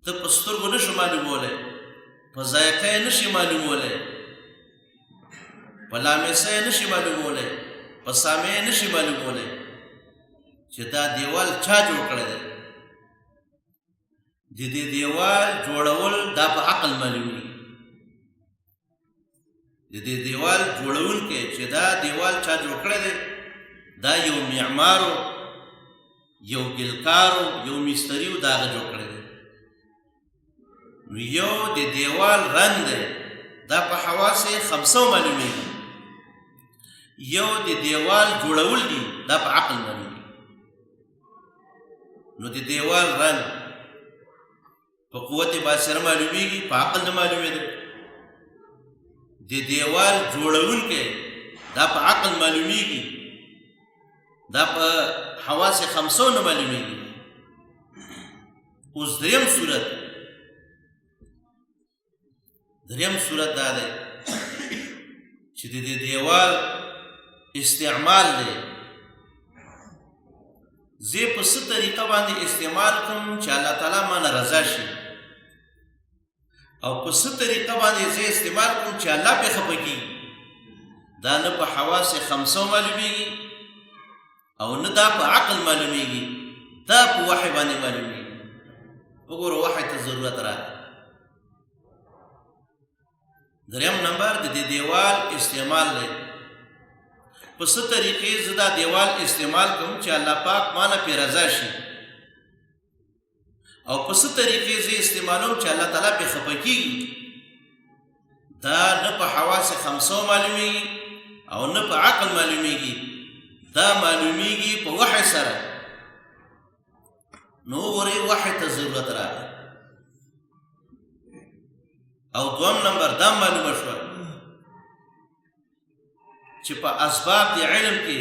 ته په سترګو نشو معلومولی، په ذایقه یې نشي معلومولی، په لامسه یې نشي معلومولی، په سامع یې نشي معلومولی چې دا دیوال چا جوړ کړی دی. د دې دیوال جوړول دا په عقل معلومیږي. د دې دیوال جوړونکی چې دا دیوال چا جوړ کړی دی، دا یو معمارو، یو ګلکارو، یو مستریو دا هغه جوړ کړی دی. نو یو د دیوال رنګ دی، دا په حواس خمسو معلومیږي. یو د دیوال جوړول دي، دا په عقل معلومیږي. نو د دیوال رنګ په قوت باصره معلومیږي، په عقل نه معلومېده. د دیوال جوړونکی دا په عقل معلومیږي، دا په حواس خمسو نه معلومیږي. اوس دریم صورت دا دی چې د دې دیوال استعمال دی. زه په څه طریقه باندې استعمال کوم چې الله تعالی مانه رضا شي، او په څه طریقه باندې زه استعمال کوم چې الله پې خفه کېږي، دا نه په حواس خمسو معلومیږي او نه دا په عقل معلومیږي، دا په وحی باندې معلومیږي. وګوره وحی ته ضرورت راغی. دریم نمبر د دې دیوال استعمال دی. په څه طریقې زه دا دیوال استعمال کوم چې الله پاک مانه پې رضا شي، او په څه طریقې زه استعمالوم چې الله تعالی پې خفه کېږي، دا نه په حواس خمسو معلومیږي او نه په عقل معلومیږي، دا معلومیږي په وحی سره. نو وګورئ وحی ته ضرورت راغی. او دوم نمبر دا معلومه شوه چې په اسباب د علم کې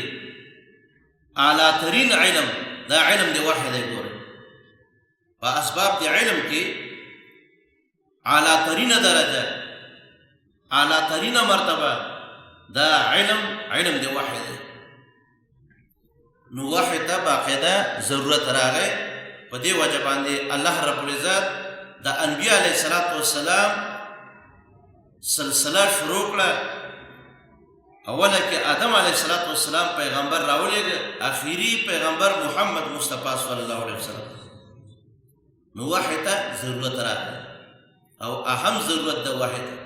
اعلی ترین علم دا علم د وحی دی. ګورئ په اسباب د علم کې اعلی ترینه درجه، اعلی ترینه مرتبه دا علم د وحی دی. نو وحی ته باقاعده ضرورت راغی. په دې وجه باندې الله رب العزت د انبیاء علیه السلام سلسله شروع کړه. اوله کې آدم علیه السلام پیغمبر راولېږه، آخري پیغمبر محمد مصطفی صلی الله علیه وسلم. نو وحی ته ضرورت راغی او اهم ضرورت د وحی ته.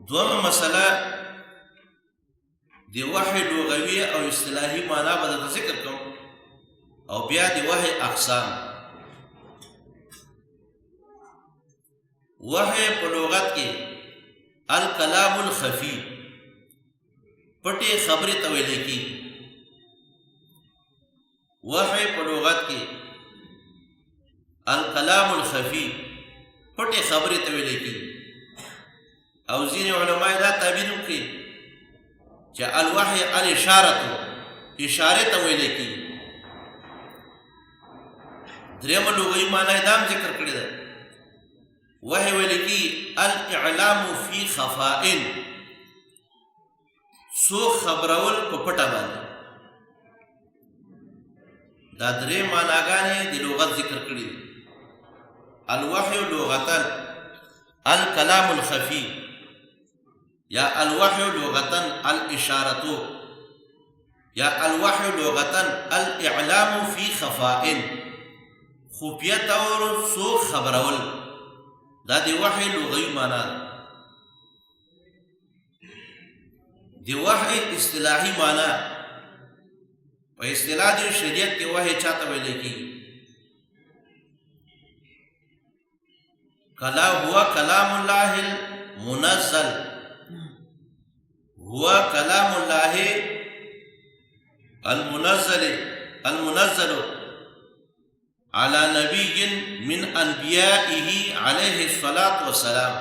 دومه مسله د وحی لغوي او اصطلاحي معنا به درته ذکر کوم، او بیا د وحی اقسام. وحی په لغت کې الکلام الخفی، پټې خبرې ته ویل کېږي. وحی په لغت کې الکلام الخفی، پټې خبرې ته ویل کېږي. او ځینې علما دا تعبیر وکړي چې الوحی الاشارة، اشارې ته ویل کېږي. درېمه لغوي معنا یې دا هم ذکر کړې ده. وحی ویل کېږي الاعلام فی خفاء، څوک خبرول په پټه باندې. دا درې معناګانې د لغت ذکر کړي دي. الوحی لغتا الکلام الخفی، یا الوحی لغتا الاشارة، یا الوحی لغتا الاعلام فی خفاء، خفیه طور څوک خبرول. دا د وحی لغوي معنا ده. د وحی اصطلاحي معنا په اصطلاح د شریعت کې وحی چاته ویل کېږي؟ هو کلام الله المنزل، هو کلام الله المنزل على نبي من أنبيائه عليه الصلاة والسلام.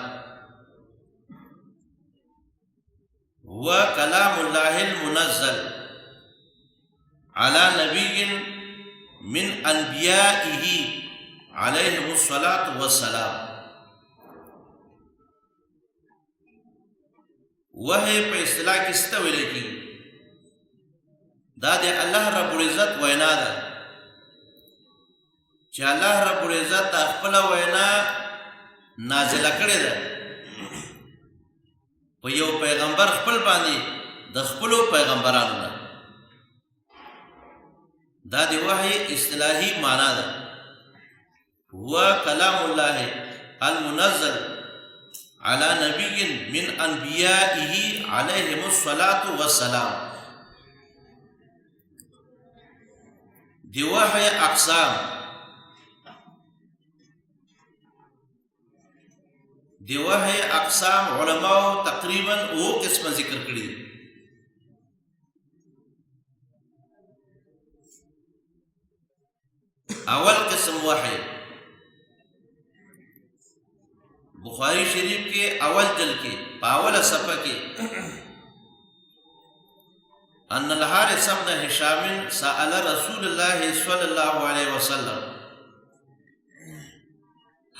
هو كلام الله المنزل على نبي من أنبيائه عليهم الصلاة والسلام. وحی په اصطلاح کې څه ته ویل کېږي؟ دا د الله رب العزت وینا ده چې الله رب العزت خپل وینا نازله کړې ده په یو پیغمبر خپل باندې د خپل پیغمبرانو نه. دا د وحی اصطلاحي معنا ده. هو کلام الله المنزل على نبي من انبیائه علیهم الصلاة والسلام. دی وحی اقسام، دی وحی اقسام علماء تقریباً او قسم ذکر کړي. اول قسم وحی بخاری شریف کے اول جلد کے پاول صفحہ کے ان الحارث بن هشام سأل رسول اللہ صلی اللہ علیہ وسلم.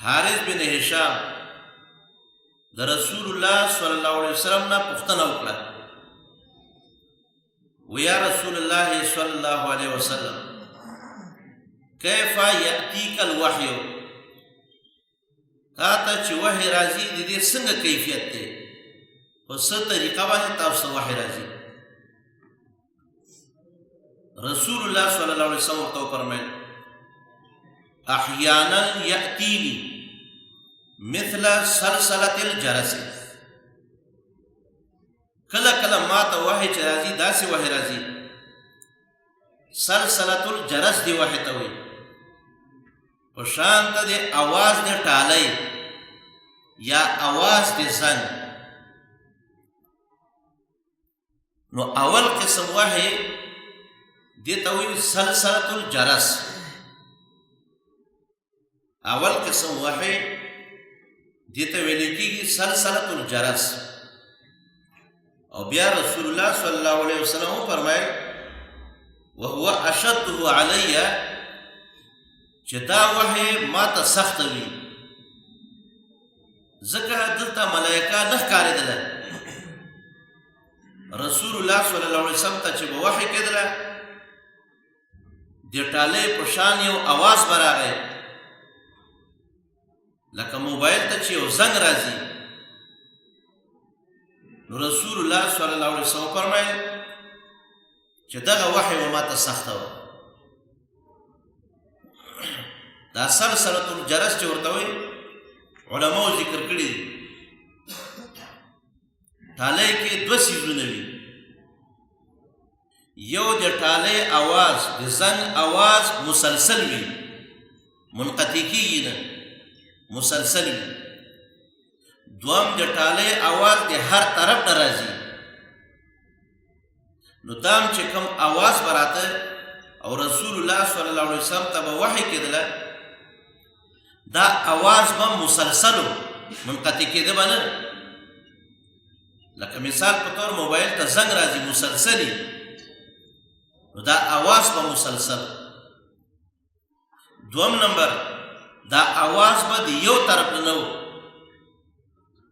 حارث بن هشام د رسول الله صلی الله علیه وسلم نه پوښتنه وکړه، ویا رسول الله صلی الله علیه وسلم کیف یأتیک الوحی، تاته چې وحی راځي د دې څنګه کیفیت دی، په څه طریقه باندې تاسو وحی راځي؟ رسول الله صلی الله علیه وسلم ورته فرمایل احیانا یأتینی مثل سلسلة الجرس، کله کله ما ته وحی چې راځي داسې وحی راځي سلسلة الجرس دی وحی ته وایي، په شان ته د اواز د ټالۍ یا اواز د زنګ. نو اول قسم وحی دې ته وایي سلسلة الجرس. اول قسم وحی دې ته ویل کېږي سلسلة الجرس. او بیا رسول الله صلی الله علیه وسلم فرمایل وهو اشده علی، چې دا وحی ما ته سخت وي ځکه دلته ملائکه نه ښکارېدله. رسول الله صلی الله علیه وسلم ته چې به وحی کېدله د ټالۍ په شان یو اواز به راغی، لکه موبایل ته چې یو زنګ راځي. نو رسول الله صلی الله علیه وسلم فرمایل چې دغه وحی به ما ته سخته وه. دا سلسلة الجرس چې ورته وایي علماو ذکر کړي دي. ټالۍ کې دوه څیزونه وي، یو د ټالۍ اواز د زنګ اواز مسلسل وي، منقطع کېږي نه، مسلسل وي. دوم د ټالۍ اواز د هر طرف نه راځي. نو دام چې کوم اواز به راته او رسول الله صلی الله علیه وسلم ته به وحی کېدله دا اواز به مسلسل و، منقطع کېده به نه. لکه مثال په طور موبایل ته زنګ راځي مسلسلي، نو دا اواز به مسلسل. دوم نمبر دا اواز به د یو طرف نه و،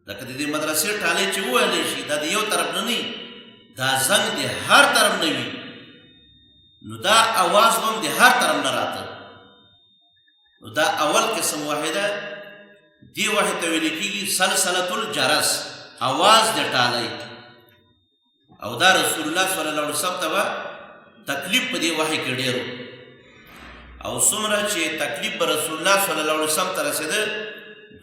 لکه د دې مدرسې ټالۍ چې وویلی شي دا د یو طرف نه نه، دا زنګ د هر طرف نه وي، نو دا اواز به هم د هر طرف نه راته. نو دا اول قسم وحی ده. دې وحی ته ویل کېږي سلسلة الجرس، اواز د ټالۍ. او دا رسول الله صلی الله علیه وسلم ته به تکلیف په دې وحی کې ډېر و، او څومره چې تکلیف به رسول الله صلی الله علیه وسلم ته رسېده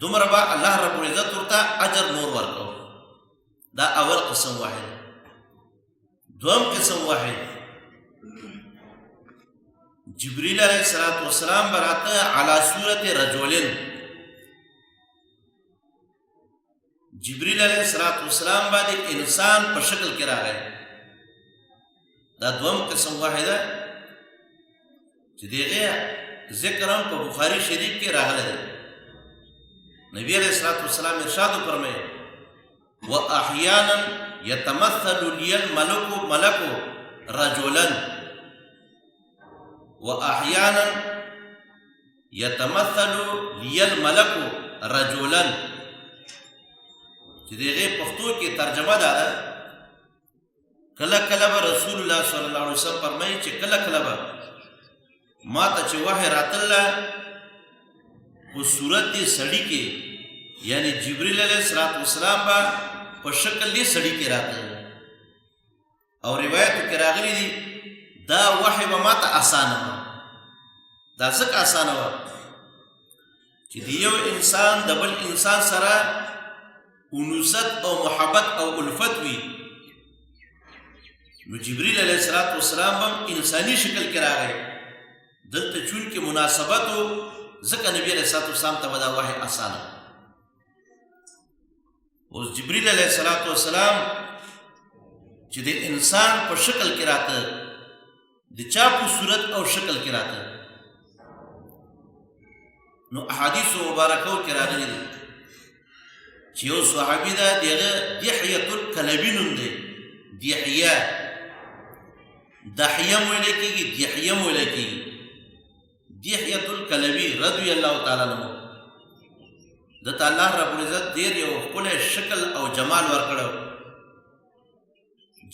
دومره به الله رب العزت ورته اجر نور ورکو. دا اول قسم وحی ده. دوم قسم وحی جبریل علیہ السلام براته علی صورت رجولن، جبریل علیہ السلام باندې انسان په شکل کې راغی. دا دوم قسم وحی ده چې دغه ذکر هم په بخاری شریف کې راغلی دی. نبی علیہ السلام ارشاد فرمایي واحیانا یتمثل لی الملک رجلا، واحیانا یتمثل لی الملک رجلا، چې دغه پښتو کې ترجمه ده کله کله به رسول الله صلی الله علیه وسلم فرمایي چې کله کله به ما ته چې وحی راتله په صورت دې سړي کې یعنی جبرئیل علیه السلام به په شکل دې سړي کې راته او روایتو کې راغلي دي دا وحی به ماته اسانه وه دا ځکه اسانه وه چې د یو انسان د بل انسان سره انوست او محبت او الفت وي نو جبرئیل علیه السلام هم انساني شکل کې راغی دلته چونکې مناسبت و ځکه نبی علیه السلام ته به دا وحی اسانه اوس جبرئیل علیه السلام چې د انسان په شکل کې راته د چا په صورت او شکل کې راته نو احادیثو مبارکو کې راغلي دي چې یو صحابي ده د هغه دحیة الکلبي نوم دی دحیه دحیه م ویلی کېږي دحیه م ویلی کېږي دحیة الکلبي رضی الله تعالی عنه دته الله رب العزت ډېر یو ښکلی شکل او جمال ورکړی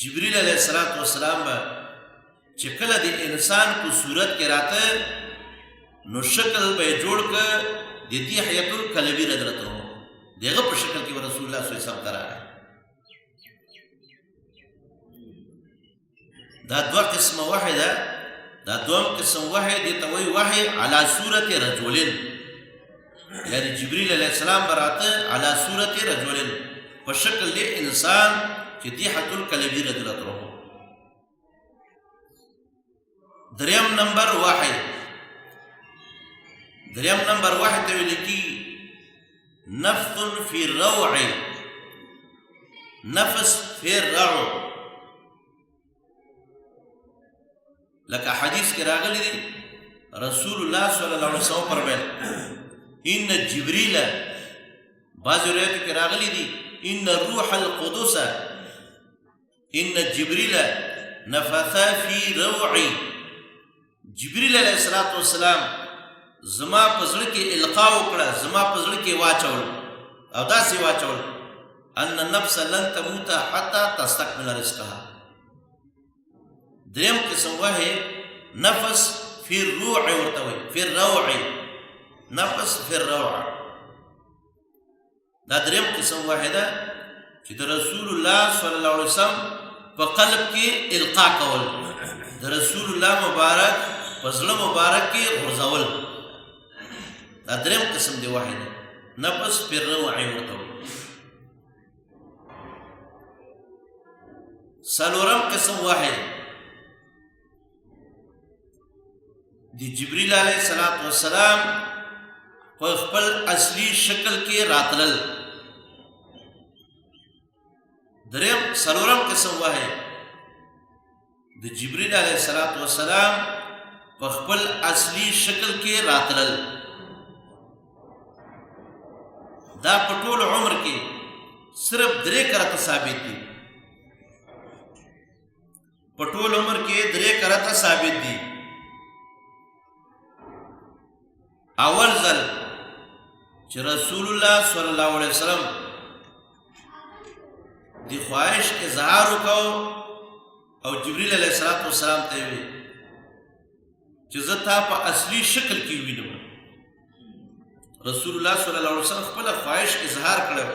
جبرئیل علیه السلام به چې کله د انسان په صورت کې راته نو شکل به یې جوړ که د دحیة الکلبي رضی الله عنه د هغه په شکل کې به رسول الله صلی الله علیه وسلم ته راغی دا دوه قسمه وحی ده دا دوم قسم وحی دې ته وایي وحی علی صورت رجلین یعنی جبرئیل علیه السلام به راته علی صورت رجلین په شکل د انسان چې دحیة الکلبي رضی الله عنه دریم نمبر وحی ته ویل کېږي نفث فی الروع نفس فی الروع لکه حدیث کې راغلی دی رسول الله صلی الله علیه وسلم فرمایل ان جبرئیل بعض روایتو کې راغلی دی ان روح القدس ان جبرئیل نفث فی روعی جبرئیل علیه السلام زما په زړه کې القا وکړه زما په زړه کې واچول او داسې واچول ان النفس لن تموت حتى تستكمل رزقها دریم قسم وحی نفس فی الروع ورته وایي فی الروع نفس فی الروع دا دریم قسم وحی ده چې د رسول الله صلی الله علیه وسلم په قلب کې القا کول د رسول الله مبارک په زړه مبارک کې غورځول دا دریم قسم دی وحی ده نفس فی الروع ورته وایي څلورم قسم وحی د جبرئیل علیه السلام په خپل اصلي شکل کې راتلل دریم څلورم قسم وحی د جبرئیل علیه السلام په خپل اصلي شکل کې راتلل دا په ټول عمر کې صرف 3 کرته ثابت دي په ټول عمر کې 3 کرته ثابت دي اول ځل چې رسول الله صلی الله علیه وسلم د خواهش اظهار وکاو او جبرئیل علیه السلام ته وی چې زه تا په اصلي شکل کې وینم رسول الله صلی الله علیه وسلم خپل خواهش اظهار کړو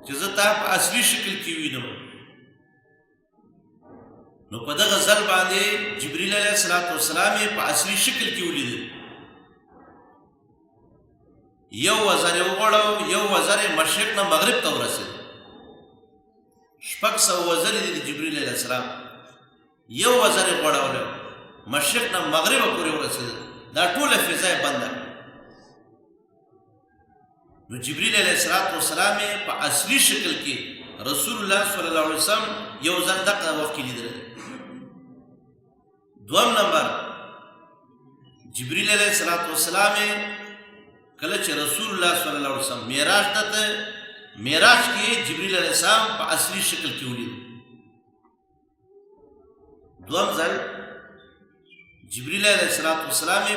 چې زه تا په اصلي شکل کې وینم نو په دغه ځل باندې جبرئیل علیه السلام په اصلي شکل کې ولیدل یو وزر وغوړو یو وزر مشرق نه مغرب ته ورسېد 600 وزر دي د جبرئیل علیه السلام یو وزر وغوړو مشرق نه مغرب پورې ورسېد دا ټوله فضا بنده نو جبرئیل علیه السلام په اصلي شکل کې رسول الله صلی الله علیه وسلم یو ځل دغه وخت کې لیدل دوم نمبر جبرئیل علیه السلام کله چې رسول الله صلی الله علیه وسلم معراج ته معراج کې جبرئیل علیه السلام په اصلي شکل کې ولید دوم ځل جبرئیل علیه السلام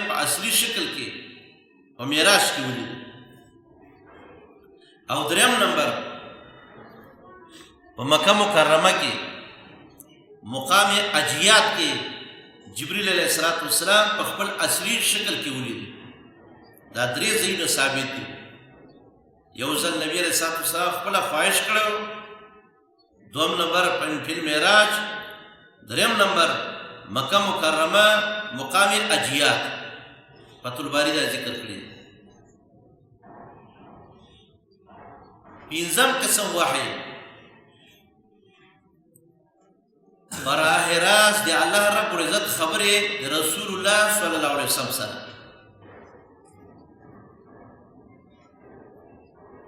په اصلي شکل کې په معراج کې ولید او دریم نمبر په مکه مکرمه کې مقام اجیات کې جبرئیل علیه السلام په خپل اصلي شکل کې ولید دا درې ځایونه ثابت دي. یو ځل نبی علیه الصلاة والسلام خپله خواهش کړی، دوم نمبر فی المعراج، دریم نمبر مکه مکرمه مقام اجیات. فتح الباری دا ذکر کړی. پنځم قسم وحی براہ راست دی الله رب العزت خبرې د رسول الله صلی الله علیه وسلم سره.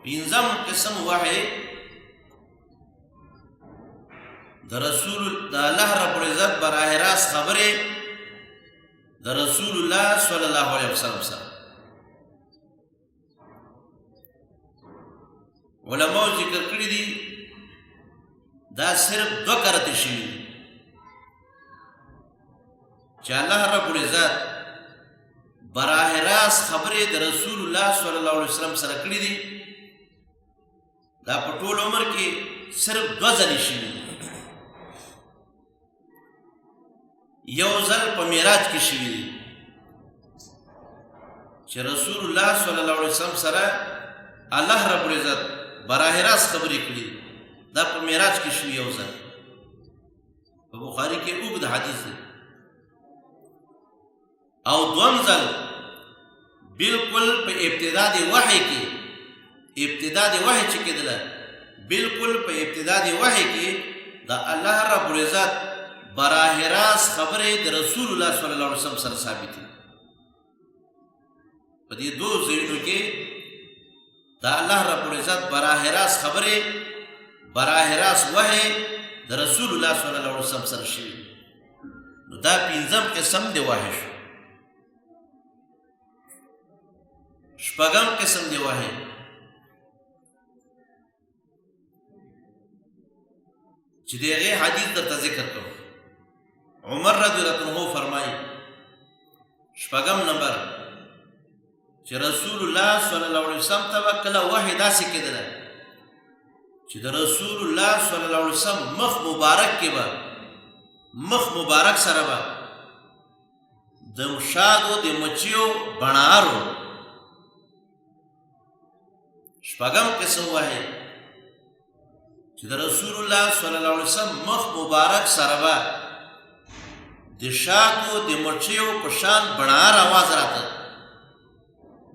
پنځم قسم وحی د رسول د الله رب العزت براہ راست خبرې د رسول الله صلی الله علیه وسلم سره. علماء ذکر کړی دي دا صرف دو کرته شوي چې الله رب العزت براہ راست خبرې د رسول الله صلی الله علیه وسلم سره کړی دي. دا په ټول عمر کې صرف دو ځلې شوي. یو ځل په معراج کې شوي دي چې رسول الله صلی الله علیه وسلم سره الله رب العزت براہ راست خبرې کړي. دا په معراج کې شوي یو ځل. په بخاري کې اوږد حدیث دی. او دوم ځل بالکل په ابتدا د وحی کې، ابتدا د وحی چې کېدله بالکل په ابتدا د وحی کې د الله رب العزت براہ راست خبرې د رسول الله صلی الله علیه وسلم سره ثابت دي. په دې دو ځایونو کې د الله رب العزت براہ راست خبرې براہ راست وحی د رسول الله صلی الله علیه وسلم سره شوي. نو دا پنځم قسم د وحی شو. شپږم قسم د وحی چې د هغې حدیث درته ذکر کوم. عمر رضی الله عنه فرمایي شپږم نمبر چې رسول الله صلی الله علیه وسلم ته به کله وحی داسې کېدله چې د رسول الله صلی الله علیه وسلم مخ مبارک کې به مخ مبارک سره به د شادو د مچیو بڼارو. شپږم قسم وحی چې د رسول الله صلی الله علیه وسلم مخ مبارک سره به د شاتو د مچیو په شان بڼار آواز راته،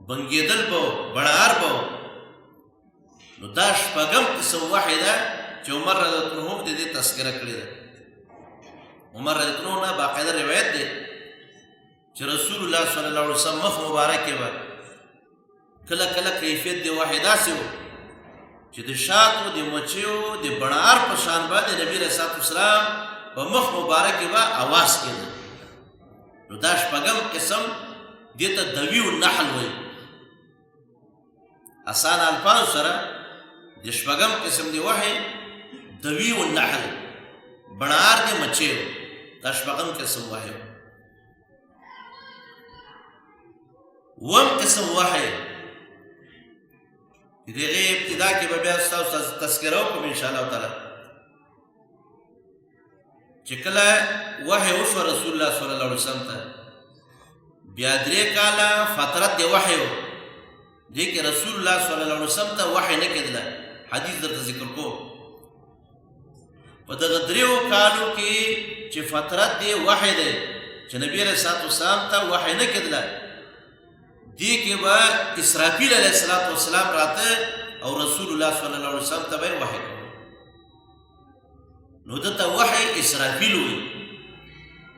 بنګېدل به بڼار به. نو دا شپږم قسم وحی ده چې عمر رضی الله عنه د دې تذکره کړې ده. عمر رضی الله عنه نه باقاعده روایت دی چې رسول الله صلی الله علیه وسلم مخ مبارک کې به کله کله کیفیت د وحی داسې و چې د شاتو د مچیو د بڼار په شان باندې نبی علیه الصلاة والسلام په مخ مبارک کې به آواز کېده. نو دا شپږم قسم دې ته دوی النحل وایي. آسان الفاظ سره د شپږم قسم دی وحی دوی النحل بڼار د مچیو. دا شپږم قسم وحی. اووم قسم وحی د هغې ابتدا کې به بیا ستاسو تذکره وکړم انشاءالله تعالی چې کله وحی وشوه رسول الله صلی الله علیه وسلم ته بیا 3 کاله فترت د وحی و. دې کې رسول الله صلی الله علیه وسلم ته وحی نه کېدله. حدیث درته ذکر کوم. په دغه 3 کالو کې چې فترت د وحی دی چې نبی علیه الصلاة والسلام ته وحی نه کېدله، دې کې به اسرافیل علیه السلام راته او رسول الله صلی الله علیه وسلم ته به یې وحی کوي. نو دته وحی اسرافیل وي.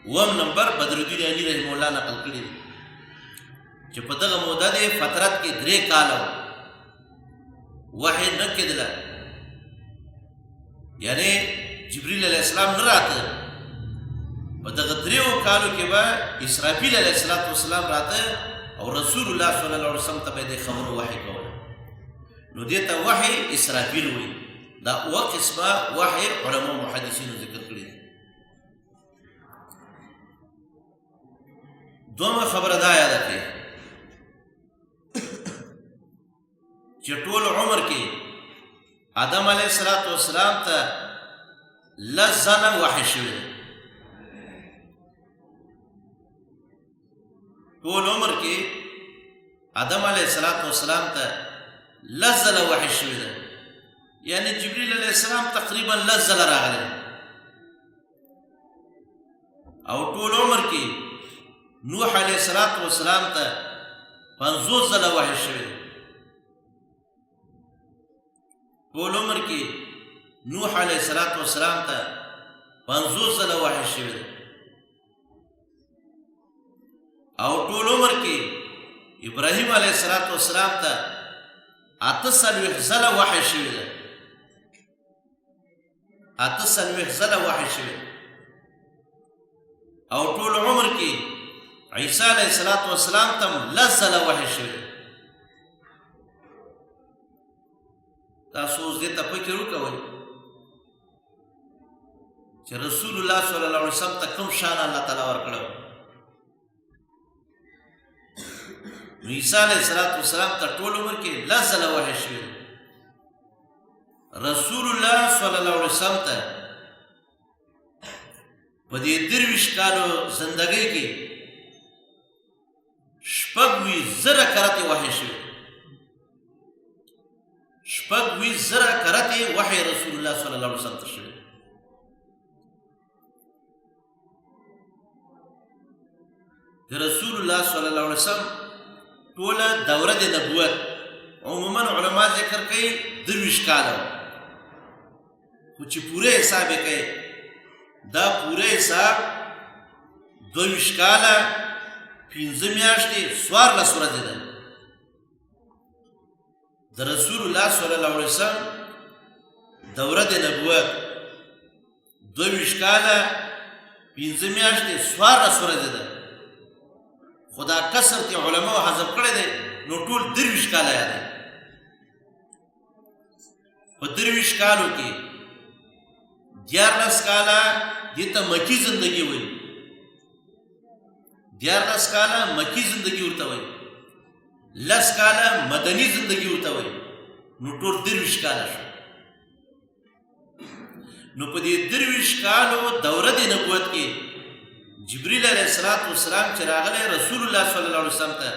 اووم نمبر بدرالدین علي رحمه الله نقل کړي دي چې په دغه موده د فترت کې 3 کاله وحی نه کېدله. یعنی جبریل علیه السلام نه راته. په دغه 3 کالو کې به اسرافیل علیه السلام راته او رسول الله صلی الله علیه وسلم ته به د خبرو وحی کوله. نو دې ته وحی اسرافیل وایي. دا اوه قسمه وحی علماء محدثینو ذکر کړي دي. دومره خبره دا یاده کړئ چې ټول عمر کې آدم علیه السلام ته 10 ځله وحی شوی دی. ټول عمر کې آدم علیه السلام ته لس ځله وحی شوې ده، یعنی جبریل علیه السلام تقریبا لس ځله راغلی او ټول عمر کې نوح علیه السلام ته 50 ځله وحی شوې ده. ټول عمر کې نوح علیه السلام ته 50 ځله وحی شوې ده او ټول عمر کې ابراهیم علیه السلام ته 48 ځله وحی شوې ده. 48 ځله وحی شوې او ټول عمر کې عیسی علیه السلام ته 10 ځله وحی شوې ده. تاسو اوس دې ته فکر وکړئ چې رسول الله صلی الله علیه وسلم ته کوم شان الله تعالی ورکړو. عیسی علیه السلام ته ټول عمر کې 10 ځله وحی شوې ده. رسول الله صلی الله علیه وسلم ته په دې 23 کالو زندګۍ کې 26,000 کرته وحی شوې. 26,000 کرته وحی رسول الله صلی الله علیه وسلم ته شوې. د رسول الله صلی الله علیه وسلم ټوله دوره د نبوت عموما علما ذکر کوي 23 کاله، خو چې پوره حساب یې کوي دا پوره حساب 22 کاله 15 میاشتې 14 ورځې ده. د رسول الله صلی الله علیه وسلم دوره د نبوت 22 کاله 15 میاشتې 14 ورځې ده. خدا کسر تی علماء حذف کړی دی نو ټول 23 کاله یادی. په 23 کالو کې 14 کاله دیتا مکی زندگی وی، 14 کاله مکی زندگی ورته وی، 10 کاله مدنی زندگی ورته وی، نو ټول 23 کاله شو. نو په دې 23 کالو دوره د نبوت کې جبریل علیه السلام چې راغلی رسول الله صلی الله علیه وسلم ته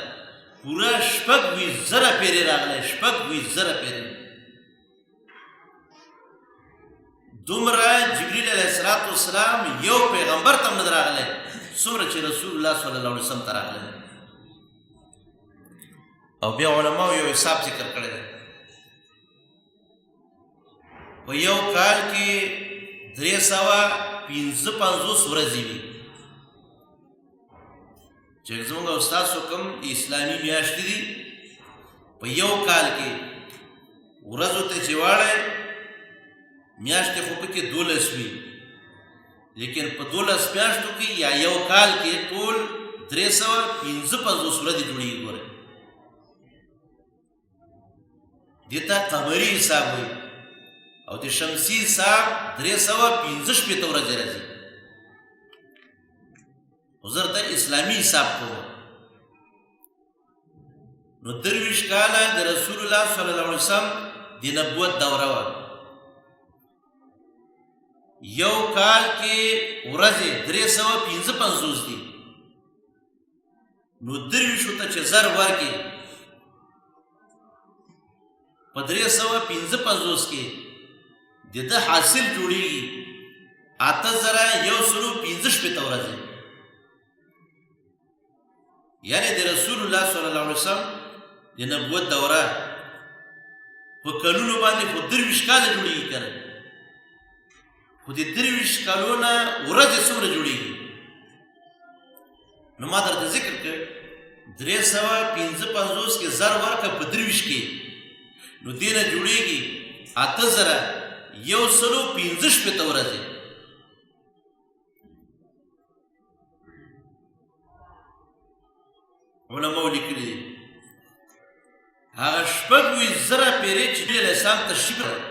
پوره 26,000 پیرې راغلی. 26,000 پیرې دومره جبریل علیه السلام یو پیغمبر ته نه راغلی څومره چې رسول الله صلی الله علیه وسلم ته راغلی. او بیا علماو یو حساب ذکر کړی دی په یو کال کې 355 ورځې وي. چې زموږ استاد کوم اسلامي میاشتې دي په یو کال کې ورځو ته چې واړی میاشتې خو پکې 12 وي، لیکن په 12 میاشتو کې یا یو کال کې ټول 355 ورځې جوړېږي. ګورئ دې ته قمري حساب وایي او د شمسي حساب 365 ورځې راځي. حضور ته اسلامی حساب کوو نو 23 کاله د رسول الله صلی الله علیه وسلم د نبوت دوره وه. یو کال کې ورځې 355 دي نو 23 ته چې زر ورکړي په 355 کې د ده حاصل جوړېږي 8,115 ورځې. یعنی د رسول الله صلی الله علیه وسلم د نبوت دوره په کلونو باندې خو 23 کاله جوړېږي که نه، خو د 23 کالونه ورځې څومره جوړېږي. نو ما درته ذکر کړ 355 کې زر ورکړه په 23 کې نو دې نه جوړېږي 8,115 ورځې. علماء لیکلي دي هغه 26,000 پیرې چې نبي علیه السلام تشریف راوړی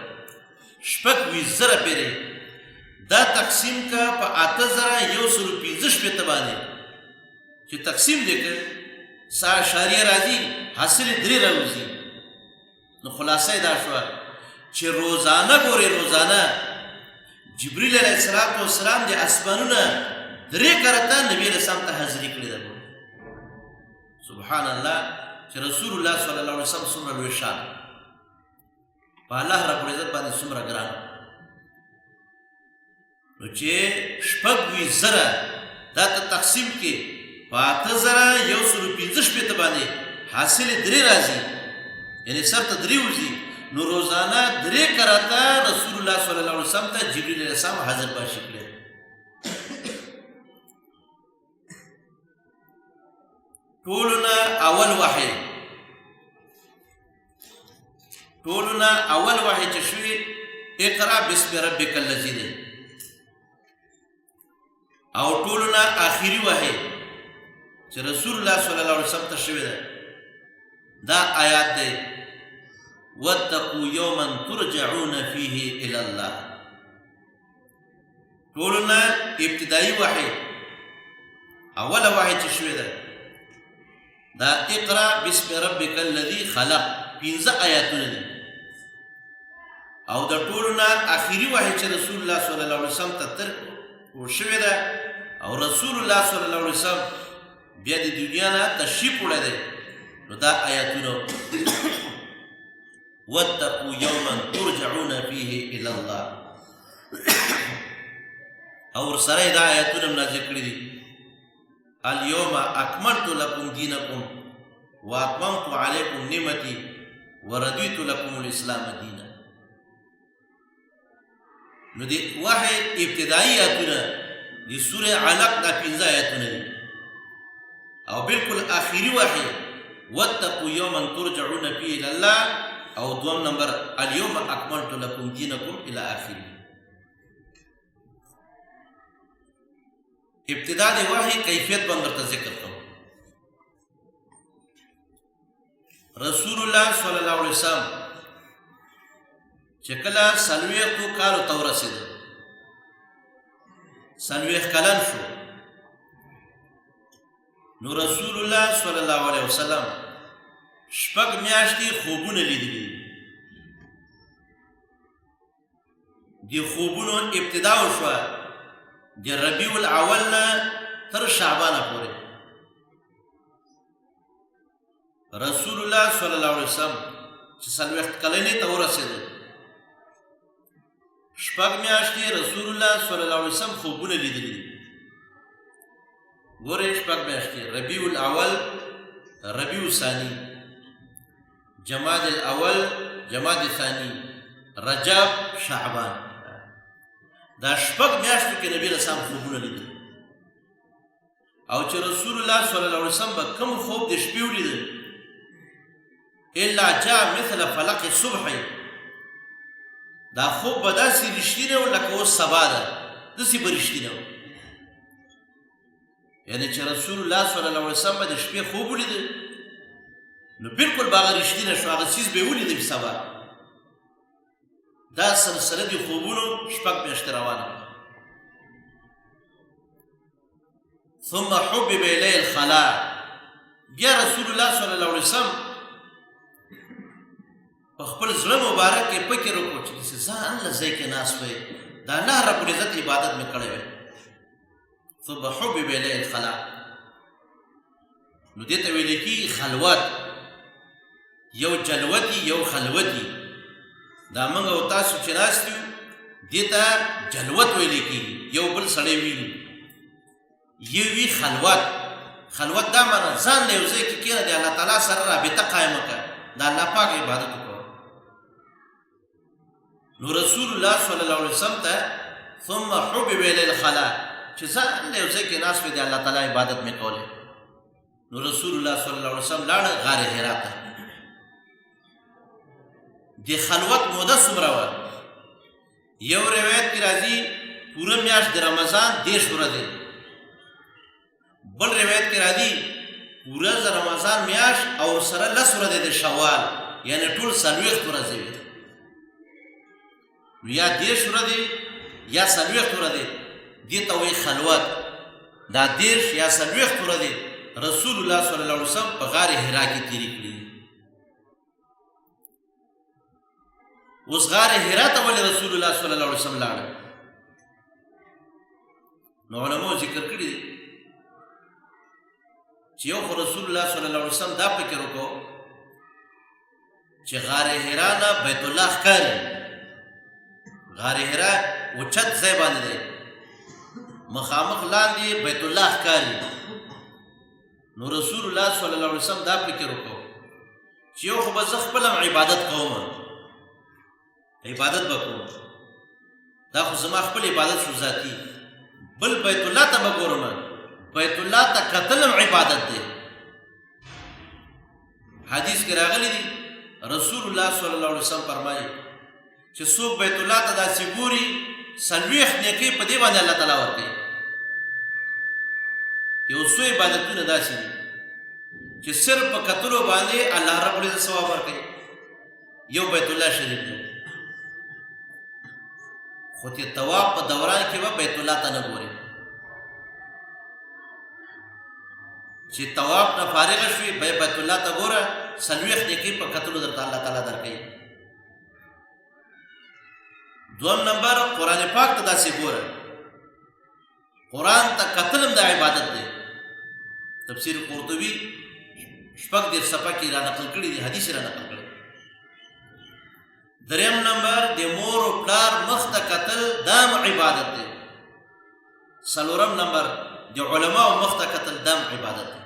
26,000 پیرې دا تقسیم کا په 8,115 باندې چې تقسیم دې کړ څه اشاریه راځي حاصل 3 راوځي. نو خلاصه دا شوه چې روزانه ګورې روزانه جبریل علیه السلام د اسمانونه 3 کرته نبي علیه السلام ته حاضري کړې ده. سبحان الله چې رسول الله صلی الله علیه وسلم څومره لوی شان په الله رب العزت باندې څومره ګران. نو چې 6,000 دا ته تقسیم کې په 8,115 باندې حاصل 3 راځي، یعنی سر ته 3 وځي. نو روزانه 3 کراته رسول الله صلی الله علیه وسلم ته جبرئیل علیه السلام حاضر باشي کړي. ټولنا اول وحی چې شوی اقرا بسم ربک الذی دی، او ټولنا آخری وحی چې رسول الله صلی الله علیه وسلم ته شوی ده دا آیات دی واتقوا یوما ترجعون فیه الی الله. ټولنا ابتدائی وحی اول وحی چې شوی ده دا اقرا بسم ربک الذی خلق 15 آیاتونه دي، او د ټولنا آخری وحی چې رسول الله صلی الله علیه وسلم ته تر شوی ده، او رسول الله صلی الله علیه وسلم بیا د دنیا نه تشریف وړی دی. نو دا آیاتونه واتقوا یوما ترجعون فیه الی الله، او ورسره دا آیاتونه نازل کړي دي الیوم اکملت لکم دینکم واتممت علیکم نعمتی ورضیت لکم الاسلام دینا. نو دی وحی ابتدائی آیاتونه دی سورہ علق دا 15 آیاتونه دي، او بالکل آخری وحی واتقوا یوما ترجعون فیه الی الله، او دوم نمبر الیوم اکملت لکم دینکم الی آخری. ابتدا دی وحی کیفیت باندې ته ذکر کوم. رسول الله صلی الله علیه وسلم چې کله 40 کالو ته ورسېد، 40 کلن شو، نو رسول الله صلی الله علیه وسلم 6 میاشتې خوبونه لیدلي. دی خوبونو ابتدا وشوه د ربیع الاول نه تر شعبان پورې. رسول الله صلی الله علیه وسلم چې 40 کلنې ته ورسېد، 6 میاشتې رسول الله صلی الله علیه وسلم خوبونه لیدلي. ګورئ 6 میاشتې، ربیع الاول، ربیع الثانی، جماد الاول، جماد الثانی، رجب، شعبان. دا 6 میاشتو کې نبی رسول خوبونه لیدل. او چې رسول الله صلی الله علیه وسلم به کوم خوب د شپې ولیدل الا جاء مثل فلق الصبح، دا خوب به داسې رښتینی و لکه اوس سبا ده، داسې به رښتینی و. یعنی چې رسول الله صلی الله علیه وسلم به د شپې خوب ولیدل نو بالکل به هغه رښتینی شو، هغه څیز به یې ولیدل سبا. دا سلسله دی خوبونو 6 میاشتې روانه. ثم حبب الی الخلاء، بیا رسول الله صلی الله علیه وسلم په خپل زړه مبارک کې فکر وکړ چې ځان له ځای کې ناست وی، د الله رب العزت عبادت مې کړی وی. ثم حبب الی الخلاء، نو دې ته ویل کېږي خلوت، یو جلوتي یو خلوتي. دا موږ او تاسو چې ناست یو دې ته جلوت ویل کېږي، یو بل سړی ویني. یو وی خلوت، خلوت دا معنی ځان له یو ځای کې کېنه د الله تعالی سره رابطه قایمه کړه، د الله پاک عبادت وکړه. نو رسول الله صلی الله علیه وسلم ته ثم حبب الی الخلاء، چې ځان له یو ځای کې ناست وي د الله تعالی عبادت مې کولی. نو رسول الله صلی الله علیه وسلم لاړ غار حرا ته. د خلوت موده څومره وه؟ یو روایت کې راځي پوره میاشت د رمضان 10 ورځې، بل روایت کې راځي پوره د رمضان میاشت او سره 10 ورځې د شوال، یعنی ټول 40 ورځې وي. نو یا 10 ورځې یا 40 ورځې دې ته وایي خلوت. دا 10 یا 40 ورځې رسول الله صلی الله علیه وسلم په غار حرا کې تېرې کړي. اوس غار حرا ته ولې رسول الله صلی الله علیه وسلم لاړ؟ نو علماء ذکر کړي چې یو خو رسول الله صلی الله علیه وسلم دا فکر وکړو چې غار حرا نه بیت الله ښکاري، غار حرا اوچت ځای باندې دی، مخامخ لاندې بیت الله ښکاري. نو رسول الله صلی الله علیه وسلم دا فکر وکړو چې یو خو به زه خپل هم عبادت کوم، عبادت به کوم، دا خو زما خپل عبادت شو ذاتي، بل بیت الله ته به ګورم، بیت الله ته کتل هم عبادت دی. حدیث کې راغلی دی رسول الله صلی الله علیه وسلم فرمایي چې څوک بیت الله ته داسې ګوري 40 نیکۍ په دې باندې الله تعالی ورکوي. یو څو عبادتونه داسې دي چې صرف په کتلو باندې الله رب العزت ثواب ورکوي. یو بیت الله شریف دی، خو چې طواف په دوران کې به بیت الله ته نه ګوري، چې طواف نه فارغ شوي به بیت الله ته ګوره 40 نیکۍ په کتلو درته الله تعالی درکوي. دوم نمبر قرآن پاک ته داسې ګوره، قرآن ته کتل هم د عبادت دی. تفسیر قرطبي 6 صفحه کې را نقل کړي دي، حدیث را نقل کړي. دریم نمبر د مور او پلار مخ ته کتل دام عبادت دی. څلورم نمبر د علماء مخ ته کتل دام عبادت دی.